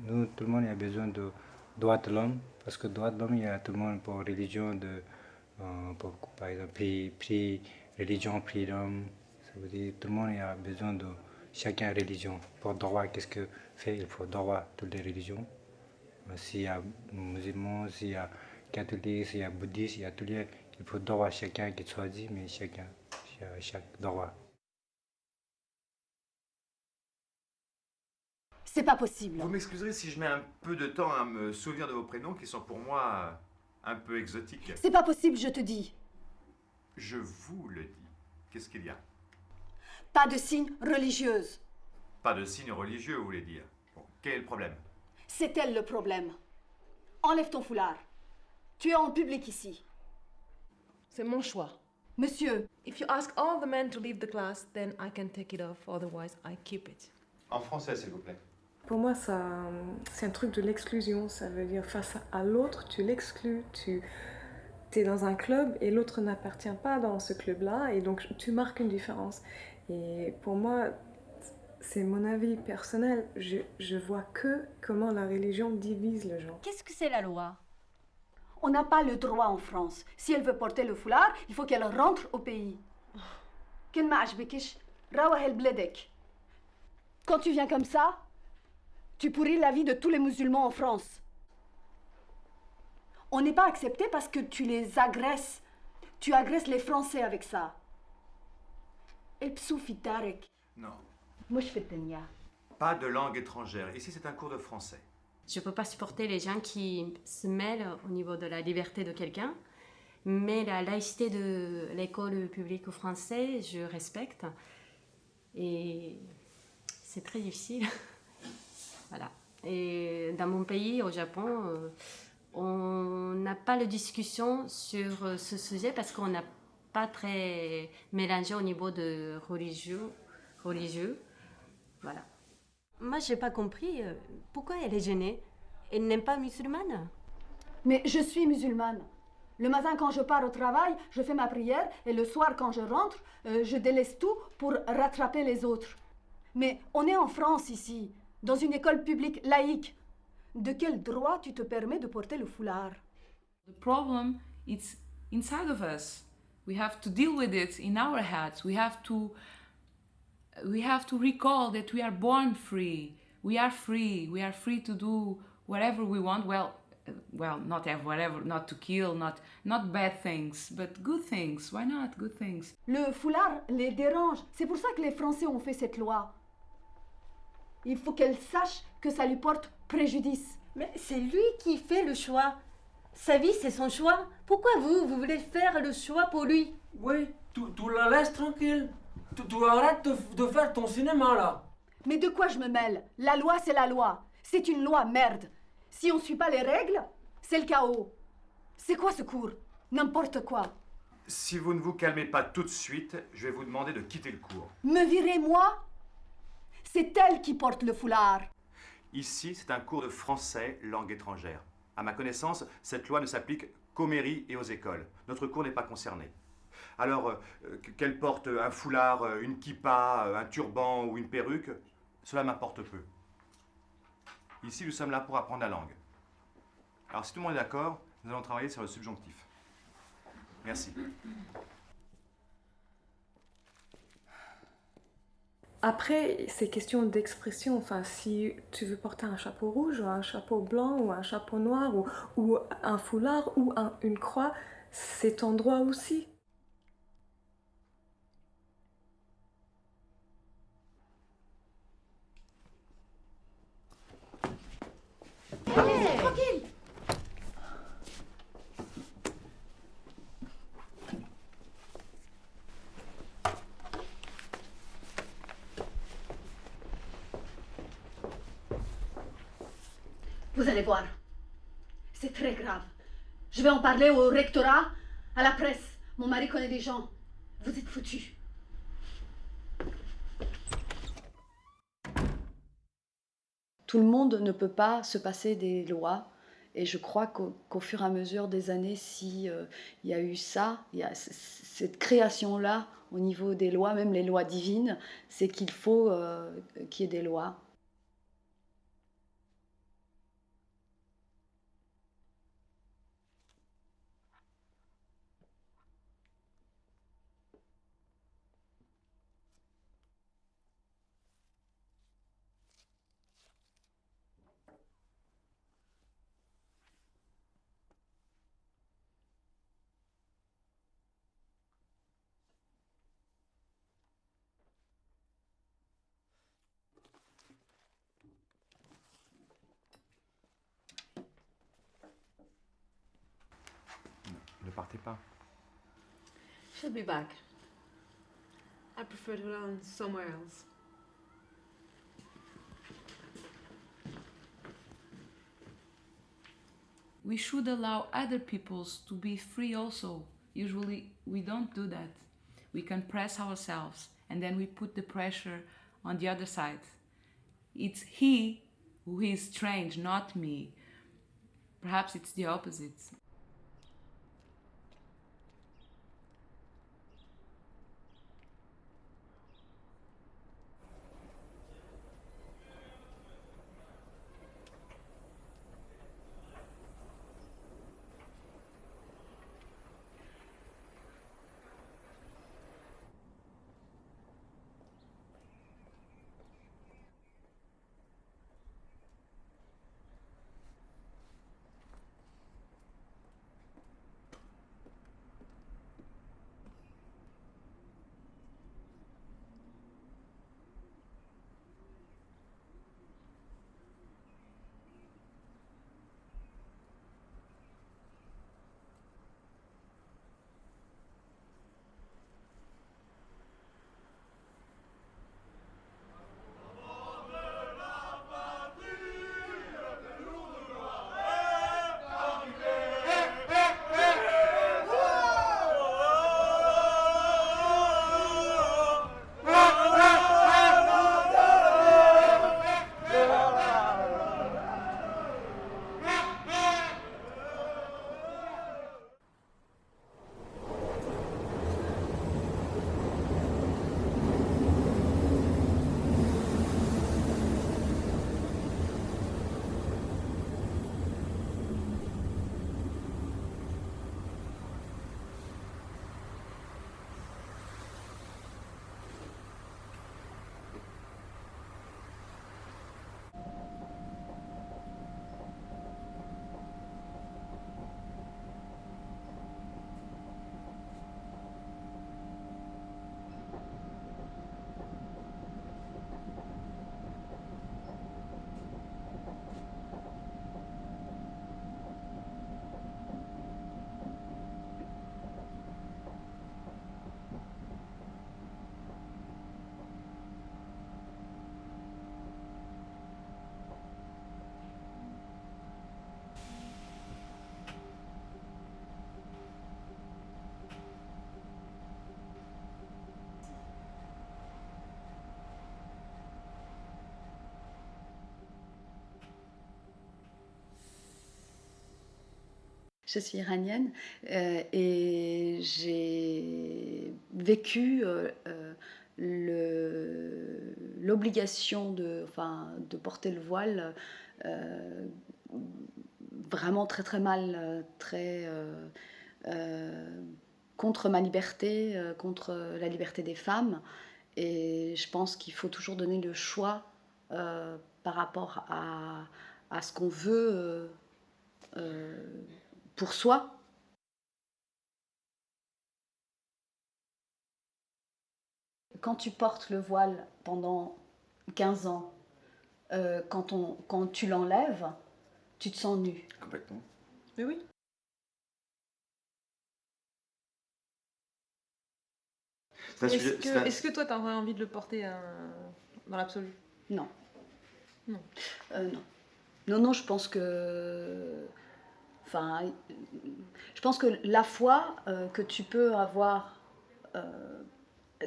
Nous, tout le monde a besoin de droits de l'homme, parce que droits de l'homme, il y a tout le monde pour religion, par exemple, prix, religion, freedom. Ça veut dire tout le monde a besoin de chacun religion. Pour droit, qu'est-ce que fait? Il faut droit toutes les religions. S'il y a musulmans, s'il y a catholiques, s'il y a bouddhistes, il y a tous les. Il faut droit chacun qui choisit, mais chacun, chaque droit. C'est pas possible. Vous m'excuserez si je mets un peu de temps à me souvenir de vos prénoms qui sont pour moi un peu exotiques. C'est pas possible, je te dis. Je vous le dis. Qu'est-ce qu'il y a? Pas de signe religieuse. Pas de signe religieux, vous voulez dire. Bon, quel est le problème? C'est elle le problème. Enlève ton foulard. Tu es en public ici. C'est mon choix. Monsieur, If you ask all the men to leave the class, then I can take it off, otherwise I keep it. En français, s'il vous plaît. Pour moi, c'est un truc de l'exclusion. Ça veut dire face à l'autre, tu l'exclus. Tu es dans un club et l'autre n'appartient pas dans ce club-là. Et donc, tu marques une différence. Et pour moi, c'est mon avis personnel. Je vois que comment la religion divise les gens. Qu'est-ce que c'est la loi? on n'a pas le droit en France. Si elle veut porter le foulard, il faut qu'elle rentre au pays. كان ما عجبكش روح لبلادك. Quand tu viens comme ça, tu pourris la vie de tous les musulmans en France. On n'est pas accepté parce que tu les agresses. Tu agresses les Français avec ça. ابسوا في دارك. Non, مش في الدنيا. pas de langue étrangère. Ici, c'est un cours de français. Je ne peux pas supporter les gens qui se mêlent au niveau de la liberté de quelqu'un, mais la laïcité de l'école publique française, je respecte. Et c'est très difficile. Voilà. Et dans mon pays, au Japon, on n'a pas de discussion sur ce sujet parce qu'on n'a pas très mélangé au niveau de religieux. Voilà. Moi, je n'ai pas compris pourquoi elle est gênée. Elle n'est pas musulmane. Mais je suis musulmane. Le matin, quand je pars au travail, je fais ma prière et le soir, quand je rentre, je délaisse tout pour rattraper les autres. Mais on est en France ici, dans une école publique laïque. De quel droit tu te permets de porter le foulard? The problem is inside of us. We have to deal with it in our heads. We have to recall that we are born free. We are free. We are free to do whatever we want. Well, not have whatever, not to kill, not bad things, but good things. Why not good things? Le foulard les dérange. C'est pour ça que les Français ont fait cette loi. Il faut qu'elle sache que ça lui porte préjudice. Mais c'est lui qui fait le choix. Sa vie, c'est son choix. Pourquoi vous voulez faire le choix pour lui? Oui, tu la laisses tranquille. Tu arrêtes de faire ton cinéma là. Mais de quoi je me mêle? La loi, c'est la loi. C'est une loi, merde. Si on ne suit pas les règles, c'est le chaos. C'est quoi ce cours? N'importe quoi. Si vous ne vous calmez pas tout de suite, je vais vous demander de quitter le cours. Me virer, moi? C'est elle qui porte le foulard. Ici, c'est un cours de français, langue étrangère. À ma connaissance, cette loi ne s'applique qu'aux mairies et aux écoles. Notre cours n'est pas concerné. Alors, qu'elle porte un foulard, une kippa, un turban ou une perruque, cela m'importe peu. Ici, nous sommes là pour apprendre la langue. Alors, si tout le monde est d'accord, nous allons travailler sur le subjonctif. Merci. Après, c'est question d'expression. Enfin, si tu veux porter un chapeau rouge, ou un chapeau blanc, ou un chapeau noir, ou un foulard, ou une croix, c'est ton droit aussi. Tranquille. Vous allez voir. C'est très grave. Je vais en parler au rectorat, à la presse. Mon mari connaît des gens. Vous êtes foutus. Tout le monde ne peut pas se passer des lois. Et je crois qu'au fur et à mesure des années, si il y a eu ça, il y a cette création-là au niveau des lois, même les lois divines, c'est qu'il faut qu'il y ait des lois. Ne partez pas. She'll be back. I prefer to learn somewhere else. We should allow other peoples to be free also. Usually we don't do that. We can press ourselves and then we put the pressure on the other side. It's he who is strange, not me. Perhaps it's the opposite. Je suis iranienne et j'ai vécu l'obligation de porter le voile vraiment très très mal, contre ma liberté, contre la liberté des femmes. Et je pense qu'il faut toujours donner le choix par rapport à ce qu'on veut pour soi. Quand tu portes le voile pendant 15 ans, quand tu l'enlèves, tu te sens nu. Complètement. Mais oui. Est-ce que toi, tu aurais envie de le porter dans l'absolu? Non. Non. Non, je pense que... je pense que la foi que tu peux avoir,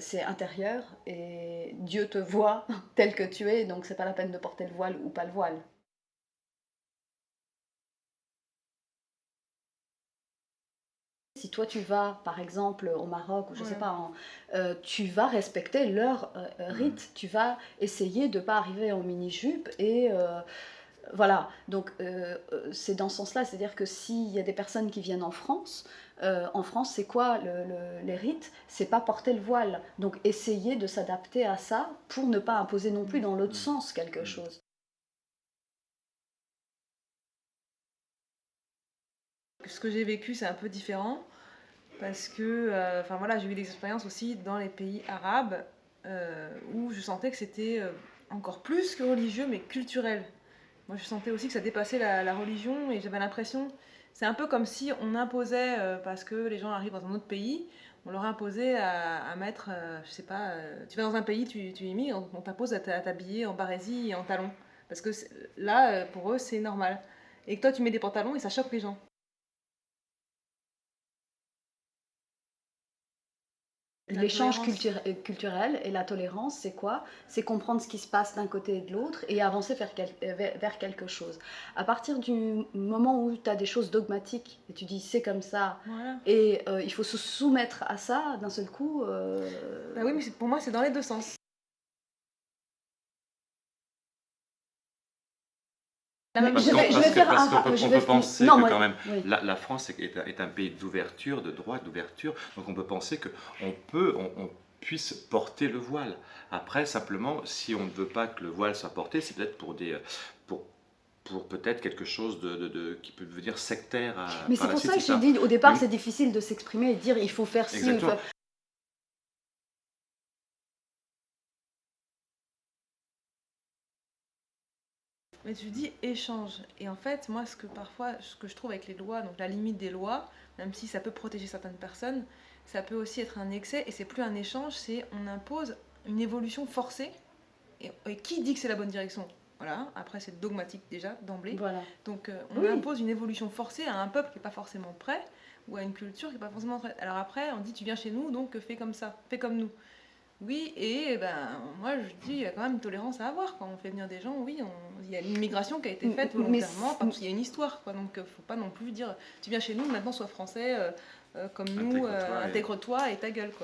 c'est intérieur et Dieu te voit tel que tu es, donc c'est pas la peine de porter le voile ou pas le voile. Si toi tu vas par exemple au Maroc ou je sais pas, tu vas respecter leur rite, tu vas essayer de pas arriver en mini-jupe et... voilà, donc c'est dans ce sens-là, c'est-à-dire que s'il y a des personnes qui viennent en France, c'est quoi les rites? C'est pas porter le voile, donc essayer de s'adapter à ça pour ne pas imposer non plus dans l'autre sens quelque chose. Ce que j'ai vécu, c'est un peu différent, parce que j'ai eu des expériences aussi dans les pays arabes où je sentais que c'était encore plus que religieux, mais culturel. Moi, je sentais aussi que ça dépassait la religion et j'avais l'impression, c'est un peu comme si on imposait, parce que les gens arrivent dans un autre pays, on leur imposait à mettre, je sais pas, tu vas dans un pays, tu immigres, on t'impose à t'habiller en barésie et en talons. Parce que là, pour eux, c'est normal. Et que toi, tu mets des pantalons et ça choque les gens. L'échange culturel et la tolérance, c'est quoi? C'est comprendre ce qui se passe d'un côté et de l'autre et avancer vers quelque chose. À partir du moment où tu as des choses dogmatiques et tu dis c'est comme ça, voilà. Et il faut se soumettre à ça d'un seul coup. Bah oui, mais pour moi, c'est dans les deux sens. Parce qu'on peut penser que quand même la France est un pays d'ouverture, de droit, d'ouverture, donc on peut penser qu'on puisse porter le voile. Après, simplement, si on ne veut pas que le voile soit porté, c'est peut-être pour peut-être quelque chose qui peut devenir sectaire. Mais c'est pour ça que j'ai dit au départ, c'est difficile de s'exprimer et de dire il faut faire ci. Mais tu dis échange. Et en fait, moi, ce que je trouve avec les lois, donc la limite des lois, même si ça peut protéger certaines personnes, ça peut aussi être un excès. Et c'est plus un échange, c'est on impose une évolution forcée. Et qui dit que c'est la bonne direction? Voilà. Après, c'est dogmatique déjà, d'emblée. Voilà. Donc, on impose une évolution forcée à un peuple qui n'est pas forcément prêt, ou à une culture qui n'est pas forcément prête. Alors après, on dit tu viens chez nous, donc fais comme ça, fais comme nous. Oui, et moi je dis, il y a quand même une tolérance à avoir. Quand on fait venir des gens, oui, il y a une immigration qui a été faite volontairement, parce qu'il y a une histoire, quoi. Donc il ne faut pas non plus dire, tu viens chez nous, maintenant sois français comme nous, intègre-toi et ta gueule, quoi.